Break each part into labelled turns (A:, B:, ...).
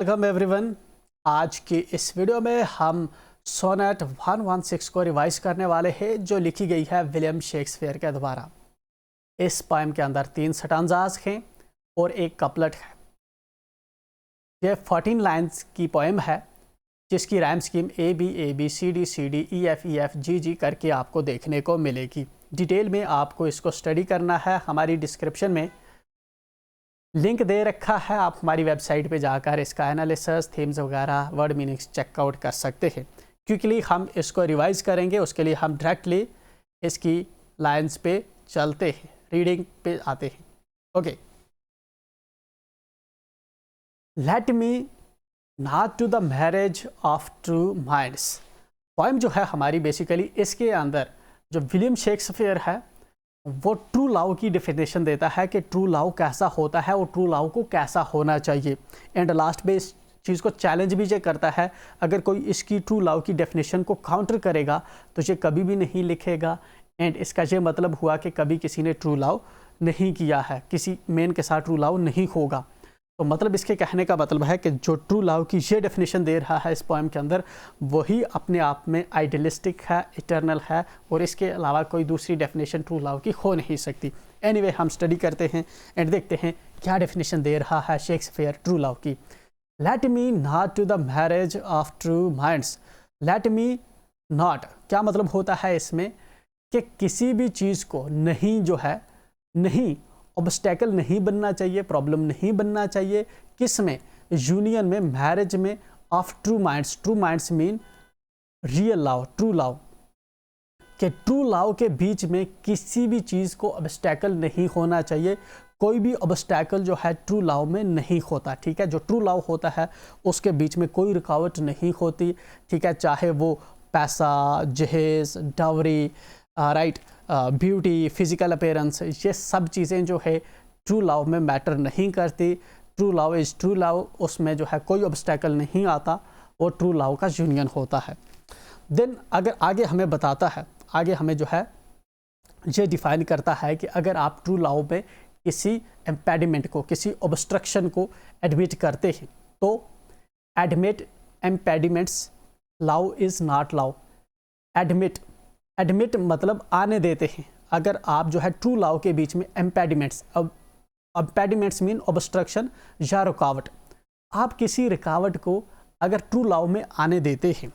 A: Welcome everyone. आज की इस वीडियो में हम सोनेट 116 को रिवाइज करने वाले हैं जो लिखी गई है विलियम शेक्सपियर के द्वारा। इस पोएम के अंदर 3 स्टैंजास हैं और एक कपलेट है। यह 14 लाइन्स की पोएम है जिसकी rhyme scheme A B C D E F G G करके आपको देखने को मिलेगी। डिटेल में आपको इसको स्टडी करना है। हमारी डिस्क्रिप्शन में लिंक दे रखा है, आप हमारी वेबसाइट पे जाकर इसका एनालिसिस, थीम्स वगैरह, वर्ड मीनिंग्स चेकआउट कर सकते हैं। क्विकली हम इसको रिवाइज करेंगे, उसके लिए हम डायरेक्टली इसकी लाइंस पे चलते हैं, रीडिंग पे आते हैं। Okay, let me not to the marriage of true minds. Poem जो है हमारी बेसिकली इसके अंदर जो विलियम शेक्सपियर है वो ट्रू लव की डेफिनेशन देता है कि ट्रू लव कैसा होता है और ट्रू लव को कैसा होना चाहिए। एंड लास्ट में इस चीज़ को चैलेंज भी ये करता है, अगर कोई इसकी ट्रू लव की डेफिनेशन को काउंटर करेगा तो ये कभी भी नहीं लिखेगा। एंड इसका ये मतलब हुआ कि कभी किसी ने ट्रू लव नहीं किया है, किसी मेन के साथ ट्रू लव नहीं होगा। तो मतलब इसके कहने का मतलब है कि जो ट्रू लव की ये डेफिनेशन दे रहा है इस पोएम के अंदर, वही अपने आप में आइडियलिस्टिक है, इटर्नल है, और इसके अलावा कोई दूसरी डेफिनेशन ट्रू लव की हो नहीं सकती। एनीवे, हम स्टडी करते हैं एंड देखते हैं क्या डेफिनेशन दे रहा है शेक्सपियर ट्रू लव की। Let me not to the marriage of true minds. Let me not क्या मतलब होता है इसमें कि किसी भी चीज़ को नहीं, जो है नहीं, ऑब्स्टेकल नहीं बनना चाहिए, प्रॉब्लम नहीं बनना चाहिए। किस में? यूनियन में, मैरिज में, of true minds. True minds mean real love, true love. कि ट्रू लव के बीच में किसी भी चीज़ को ऑब्स्टेकल नहीं होना चाहिए। कोई भी ऑब्स्टेकल जो है ट्रू लव में नहीं होता। ठीक है, जो ट्रू लव होता है उसके बीच में कोई रुकावट नहीं होती। ठीक है, चाहे वो पैसा, जहेज, dowry, right, beauty, physical appearance, ये सब चीज़ें जो है ट्रू लव में मैटर नहीं करती। True love is true love, उसमें जो है कोई ऑब्स्टेकल नहीं आता और ट्रू लव का यूनियन होता है। देन अगर आगे हमें बताता है, आगे हमें जो है ये डिफाइन करता है कि अगर आप ट्रू लव में किसी इम्पेडिमेंट को, किसी ऑब्स्ट्रक्शन को एडमिट करते हैं तो admit impediments, love is not love. Admit मतलब आने देते हैं। अगर आप जो है ट्रू लव के बीच में इम्पेडिमेंट्स, अब इम्पेडिमेंट्स मीन ऑब्स्ट्रक्शन या रुकावट, आप किसी रुकावट को अगर ट्रू लव में आने देते हैं,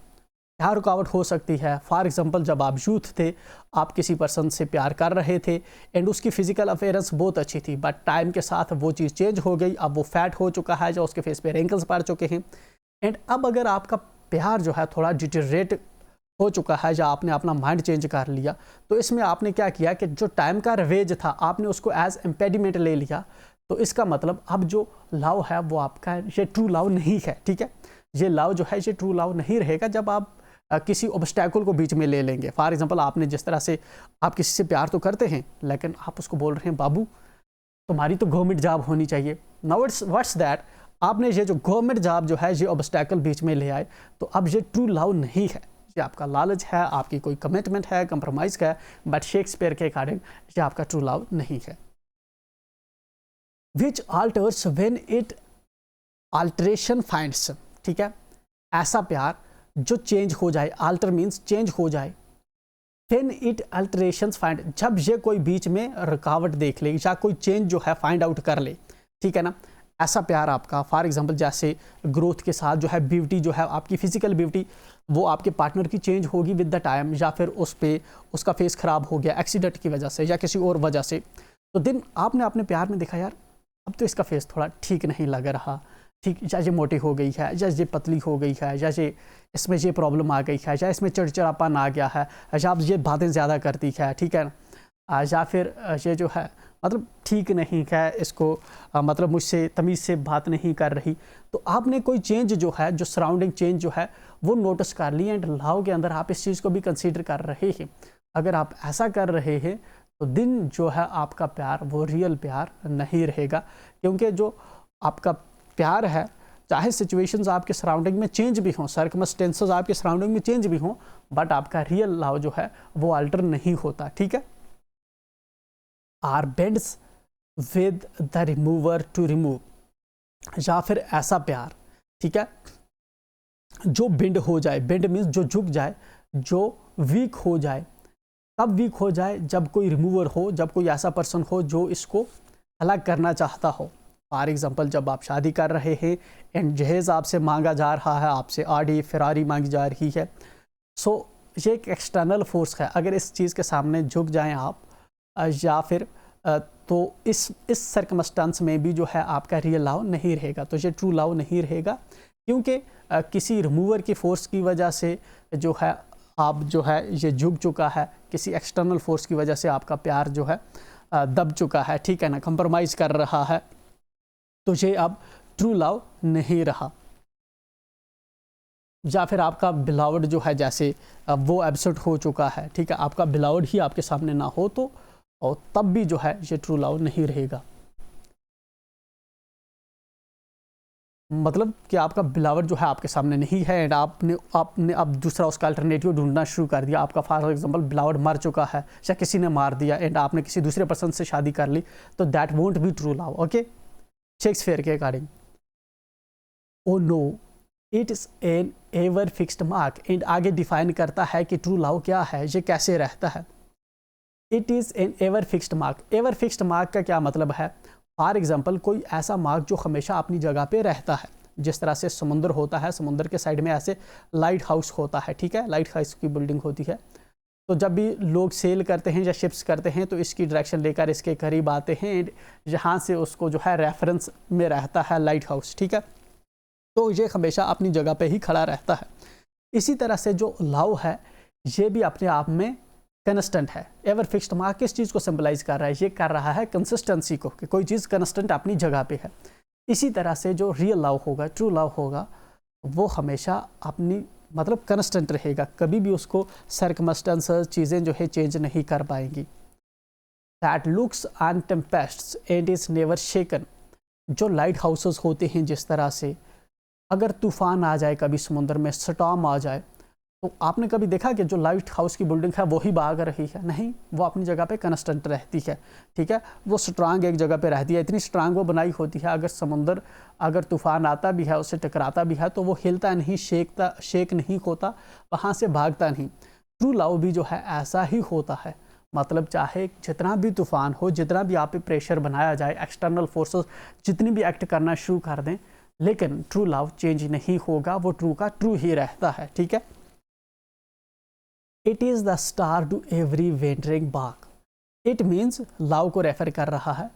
A: क्या रुकावट हो सकती है? फॉर एग्जांपल, जब आप यूथ थे, आप किसी पर्सन से प्यार कर रहे थे एंड उसकी फिजिकल अफेयरेंस बहुत अच्छी थी, बट टाइम के साथ वो चीज़ चेंज हो गई, अब वो फैट हो चुका है, जो उसके फेस पे रिंकल्स पड़ चुके हैं। एंड अब अगर आपका प्यार जो है थोड़ा डिटेरिएट हो चुका है या आपने अपना माइंड चेंज कर लिया, तो इसमें आपने क्या किया कि जो टाइम का रवेज था आपने उसको एज इम्पेडिमेंट ले लिया। तो इसका मतलब अब जो लव है वो आपका ये ट्रू लव नहीं है। ठीक है, ये लव जो है ये ट्रू लव नहीं रहेगा जब आप किसी ऑब्स्टैकल को बीच में ले लेंगे। फॉर एग्जांपल, आपने जिस तरह से, आप किसी से प्यार तो करते हैं लेकिन आप उसको बोल रहे हैं बाबू तुम्हारी तो गवर्नमेंट जॉब होनी चाहिए। नाउ व्हाट्स दैट, आपने ये जो गवर्नमेंट जॉब जो है ये ऑब्स्टैकल बीच में ले आए, तो अब ये ट्रू लव नहीं है, ये आपका लालच है, आपकी कोई कमिटमेंट है, कंप्रोमाइज का है। बट शेक्सपियर के अकॉर्डिंग ये आपका ट्रू लव नहीं है। विच आल्टर्स व्हेन इट आल्टरेशन फाइंड्स। ठीक है, ऐसा प्यार जो चेंज हो जाए, आल्टर मीन्स चेंज हो जाए। व्हेन इट अल्टरेशंस फाइंड, जब ये कोई बीच में रुकावट देख ले या कोई चेंज जो है फाइंड आउट कर ले। ठीक है ना, ऐसा प्यार आपका, फॉर एग्जांपल जैसे ग्रोथ के साथ जो है ब्यूटी जो है आपकी फिजिकल ब्यूटी, वो आपके पार्टनर की चेंज होगी विद द टाइम, या फिर उस पे उसका फेस ख़राब हो गया एक्सीडेंट की वजह से या किसी और वजह से, तो दिन आपने अपने प्यार में देखा यार अब तो इसका फेस थोड़ा ठीक नहीं लग रहा, ठीक, या ये मोटी हो गई है, या ये पतली हो गई है, या ये इसमें ये प्रॉब्लम आ गई है, या इसमें चिड़चिड़ापन आ गया है, या आप ये बातें ज़्यादा करती है। ठीक है, या फिर ये जो है मतलब ठीक नहीं है, इसको मतलब मुझसे तमीज़ से बात नहीं कर रही। तो आपने कोई चेंज जो है, जो सराउंडिंग चेंज जो है वो नोटिस कर ली एंड लव के अंदर आप इस चीज़ को भी कंसीडर कर रहे हैं। अगर आप ऐसा कर रहे हैं तो दिन जो है आपका प्यार वो रियल प्यार नहीं रहेगा, क्योंकि जो आपका प्यार है, चाहे सिचुएशंस आपके सराउंडिंग में चेंज भी हों, सर्कमस्टेंसेस आपके सराउंडिंग में चेंज भी हों, बट आपका रियल लव जो है वो अल्टर नहीं होता। ठीक है, or bends with the remover to remove, या फिर ऐसा प्यार ठीक है, जो बेंड हो जाए, बेंड मीन्स जो झुक जाए, जो वीक हो जाए। तब वीक हो जाए जब कोई रिमूवर हो, जब कोई ऐसा पर्सन हो जो इसको अलग करना चाहता हो। फॉर एग्जाम्पल, जब आप शादी कर रहे हैं एंड जहेज़ आपसे मांगा जा रहा है, आपसे आडी फरारी मांगी जा रही है, सो ये एक एक्सटर्नल फोर्स है। अगर इस चीज़ के सामने झुक जाएं आप, या फिर तो इस सर्कमस्टांस में भी जो है आपका रियल लव नहीं रहेगा, तो ये ट्रू लव नहीं रहेगा, क्योंकि किसी रिमूवर की फोर्स की वजह से जो है आप जो है ये झुक चुका है, किसी एक्सटर्नल फोर्स की वजह से आपका प्यार जो है दब चुका है, ठीक है ना, कंप्रोमाइज़ कर रहा है, तो ये अब ट्रू लव नहीं रहा। या फिर आपका बिलावड जो है, जैसे वो एब्सेंट हो चुका है, ठीक है, आपका बिलावड ही आपके सामने ना हो, तो और तब भी जो है ये ट्रू लव नहीं रहेगा। मतलब कि आपका बिलावड जो है आपके सामने नहीं है एंड आपने अब दूसरा उसका अल्टरनेटिव ढूंढना शुरू कर दिया। आपका फॉर एग्जांपल बिलावड मर चुका है या किसी ने मार दिया एंड आपने किसी दूसरे पर्सन से शादी कर ली, तो that won't be true love. Okay, Shakespeare के according. Oh no it is an ever fixed mark, and आगे डिफाइन करता है कि ट्रू लव क्या है, ये कैसे रहता है। It is an ever fixed mark. Ever fixed mark का क्या मतलब है? फॉर एग्जाम्पल, कोई ऐसा मार्क जो हमेशा अपनी जगह पे रहता है। जिस तरह से समुंदर होता है, समुंदर के साइड में ऐसे लाइट हाउस होता है, ठीक है, लाइट हाउस की बिल्डिंग होती है। तो जब भी लोग सेल करते हैं या शिप्स करते हैं तो इसकी डायरेक्शन लेकर इसके करीब आते हैं, जहाँ से उसको जो है रेफरेंस में रहता है लाइट हाउस, ठीक है, तो ये हमेशा अपनी जगह पे ही खड़ा रहता है। इसी तरह से जो लव है ये भी अपने आप में कंस्टेंट है। एवर फिक्स्ड मार्क किस चीज़ को सिंबलाइज कर रहा है? ये कर रहा है कंसिस्टेंसी को, कि कोई चीज़ कंस्टेंट अपनी जगह पे है। इसी तरह से जो रियल लव होगा, ट्रू लव होगा, वो हमेशा अपनी मतलब कंस्टेंट रहेगा, कभी भी उसको सर्कमस्टेंसेस चीज़ें जो है चेंज नहीं कर पाएंगी। That looks on tempests and is never shaken. जो लाइट हाउसेस होते हैं, जिस तरह से अगर तूफान आ जाए, कभी समुद्र में स्टॉर्म आ जाए, तो आपने कभी देखा कि जो लाइट हाउस की बिल्डिंग है वो ही भाग रही है? नहीं, वो अपनी जगह पे कंस्टेंट रहती है, ठीक है, वो स्ट्रांग एक जगह पे रहती है। इतनी स्ट्रांग वो बनाई होती है, अगर समुंदर अगर तूफान आता भी है, उससे टकराता भी है, तो वो हिलता नहीं, शेक नहीं होता, वहाँ से भागता नहीं। ट्रू लव भी जो है ऐसा ही होता है। मतलब चाहे जितना भी तूफान हो, जितना भी आप पे प्रेशर बनाया जाए, एक्सटर्नल फोर्सेस जितनी भी एक्ट करना शुरू कर दें, लेकिन ट्रू लव चेंज नहीं होगा, वो ट्रू का ट्रू ही रहता है, ठीक है। It is the star to every wandering bark. It means love को रेफर कर रहा है,